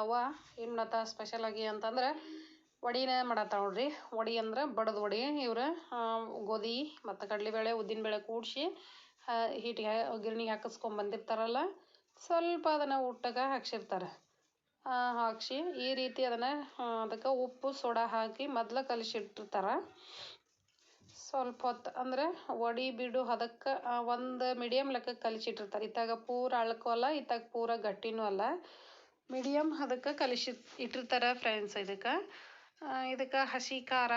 ನಮ್ಮವ್ವ ಇಮ್ನತ ಸ್ಪೆಷಲಾಗಿ ಅಂತಂದ್ರೆ ವಡಿನ ಮಾಡತ್ತಾಳ ನೋಡ್ರಿ. ವಡಿ ಅಂದ್ರೆ ಬಡದ ವಡಿ. ಇವ್ರು ಗೋಧಿ ಮತ್ತು ಕಡಲೆಬೇಳೆ ಉದ್ದಿನಬೇಳೆ ಕೂಡಿಸಿ ಹಿಟ್ಟಿಗೆ ಗಿರಣಿಗೆ ಹಾಕಿಸ್ಕೊಂಡ್ ಬಂದಿರ್ತಾರಲ್ಲ, ಸ್ವಲ್ಪ ಅದನ್ನು ಉಟ್ಟಾಗ ಹಾಕ್ಸಿರ್ತಾರೆ. ಹಾಕ್ಸಿ ಈ ರೀತಿ ಅದಕ್ಕೆ ಉಪ್ಪು ಸೋಡಾ ಹಾಕಿ ಮೊದಲು ಕಲಿಸಿಟ್ಟಿರ್ತಾರೆ. ಸ್ವಲ್ಪ ಹೊತ್ತು ಅಂದರೆ ವಡಿ ಬಿಡು ಅದಕ್ಕೆ ಒಂದು ಮೀಡಿಯಮ್ ಲೆಕ್ಕಕ್ಕೆ ಕಲಿಸಿಟ್ಟಿರ್ತಾರೆ. ಇತ್ತಾಗ ಪೂರ ಅಳ್ಕೂ ಅಲ್ಲ, ಇತ್ತಾಗ ಪೂರ ಗಟ್ಟಿನೂ ಅಲ್ಲ, ಮೀಡಿಯಮ್ ಅದಕ್ಕೆ ಕಲಿಸಿ ಇಟ್ಟಿರ್ತಾರೆ ಫ್ರೆಂಡ್ಸ್. ಇದಕ್ಕೆ ಹಸಿ ಖಾರ,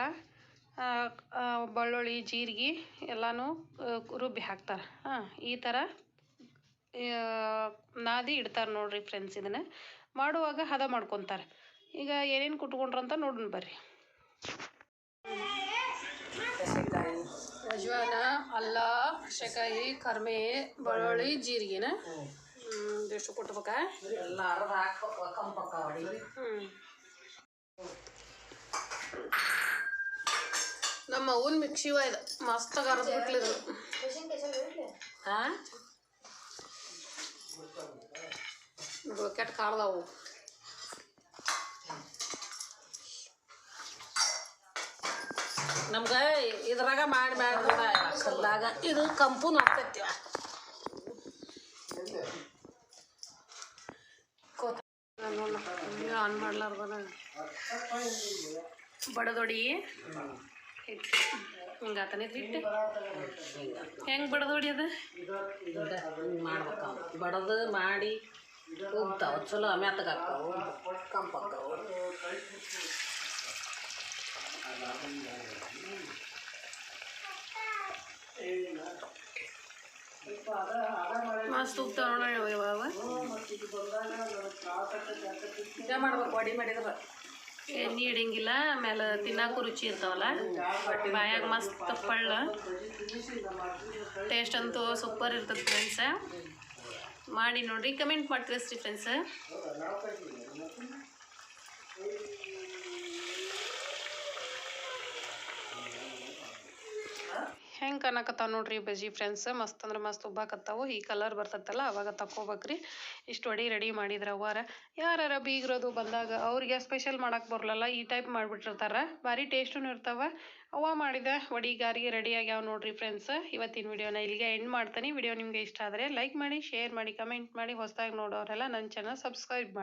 ಬೆಳ್ಳುಳ್ಳಿ, ಜೀರಿಗೆ ಎಲ್ಲನೂ ರುಬ್ಬಿ ಹಾಕ್ತಾರೆ. ಈ ಥರ ನಾದಿ ಇಡ್ತಾರೆ ನೋಡ್ರಿ ಫ್ರೆಂಡ್ಸ್. ಇದನ್ನು ಮಾಡುವಾಗ ಹದ ಮಾಡ್ಕೊತಾರೆ. ಈಗ ಏನೇನು ಕುಟ್ಕೊಂಡ್ರಂತ ನೋಡೋಣ ಬರ್ರಿ. ಅಜ್ವಾನ, ಅಲ್ಲ, ಹಸೆಕಾಯಿ, ಕರ್ಮೆ, ಬೆಳ್ಳುಳ್ಳಿ, ಜೀರಿಗೆನ ಎಷ್ಟು ಕುಟ್ಬೇಕಾ? ಎಲ್ಲ ನಮ್ಮ ಅವ್ವನ ಮಿಕ್ಸಿವ ಇದು ಮಸ್ತಾಗ ಅರ್ದು ಬಿಟ್ಲಿದ್ರು. ಕೆಟ್ಟ ಕಾಳ್ದವು. ನಮ್ಗೆ ಇದ್ರಾಗ ಮಾಡಿ ಕಲ್ಲಾಗ ಇದು ಕಂಪುನ ಆಗ್ತೈತಿ. ಆನ್ ಮಾಡ್ಲಾರ್ದನ ಬಡದೊಡಿ ಹಿಟ್ಟು ಹಿಂಗಾತನೇ ಹಿಟ್ಟು. ಹೆಂಗೆ ಬಡದೊಡಿ ಅದು ಮಾಡ್ಬೇಕು. ಬಡದು ಮಾಡಿ ಉಗ್ತಾವ ಚಲೋ ಮೆತ್ತಗಾಗ್ತಾವು, ಕಂಪಾಗ್ತಾವು. ಮಸ್ತ್ ಉಗ್ತಾವ ನೋಡೋಣ. ಇವಾಗ ಈಗ ಮಾಡ್ಬೇಕು. ವಡಿ ಮಾಡಿದ್ರೆ ಎಣ್ಣೆ ಹಿಡಿಯಂಗಿಲ್ಲ, ಆಮೇಲೆ ತಿನ್ನಕ್ಕೂ ರುಚಿ ಇರ್ತಾವಲ್ಲ, ಬಾಯಾಗ ಮಸ್ತ್ ಪಳ್ಳ. ಟೇಸ್ಟ್ ಅಂತೂ ಸೂಪರ್ ಇರ್ತದೆ ಫ್ರೆಂಡ್ಸ. ಮಾಡಿ ನೋಡಿರಿ, ಕಮೆಂಟ್ ಮಾಡಿ ತಿಳಿಸ್ರಿ ಫ್ರೆಂಡ್ಸ. ಹೆಂಗೆ ಕಾಣಕತ್ತಾವ ನೋಡ್ರಿ ಬಜ್ಜಿ ಫ್ರೆಂಡ್ಸ್. ಮಸ್ತ್ ಅಂದ್ರೆ ಮಸ್ತ್ ಉಬ್ಬಾಕತ್ತಾವು. ಈ ಕಲರ್ ಬರ್ತೈತಲ್ಲ ಅವಾಗ ತಕ್ಕೋಬೇಕ್ರಿ. ಇಷ್ಟು ವಡಿ ರೆಡಿ ಮಾಡಿದ್ರೆ ಅವ್ವಾರ ಯಾರು ಬೀಗ್ರೋದು ಬಂದಾಗ ಅವ್ರಿಗೆ ಸ್ಪೆಷಲ್ ಮಾಡಕ್ಕೆ ಬರಲ್ಲ, ಈ ಟೈಪ್ ಮಾಡಿಬಿಟ್ಟಿರ್ತಾರೆ. ಭಾರಿ ಟೇಸ್ಟೂ ಇರ್ತಾವೆ. ಅವ್ವ ಮಾಡಿದ ವಡಿಗಾರಿಗೆ ರೆಡಿಯಾಗ್ಯಾವ ನೋಡ್ರಿ ಫ್ರೆಂಡ್ಸ್. ಇವತ್ತಿನ ವಿಡಿಯೋನ ಇಲ್ಲಿಗೆ ಎಂಡ್ ಮಾಡ್ತೀನಿ. ವಿಡಿಯೋ ನಿಮಗೆ ಇಷ್ಟ ಆದರೆ ಲೈಕ್ ಮಾಡಿ, ಶೇರ್ ಮಾಡಿ, ಕಮೆಂಟ್ ಮಾಡಿ. ಹೊಸದಾಗಿ ನೋಡೋರೆಲ್ಲ ನನ್ನ ಚಾನಲ್ ಸಬ್ಸ್ಕ್ರೈಬ್ ಮಾಡಿ.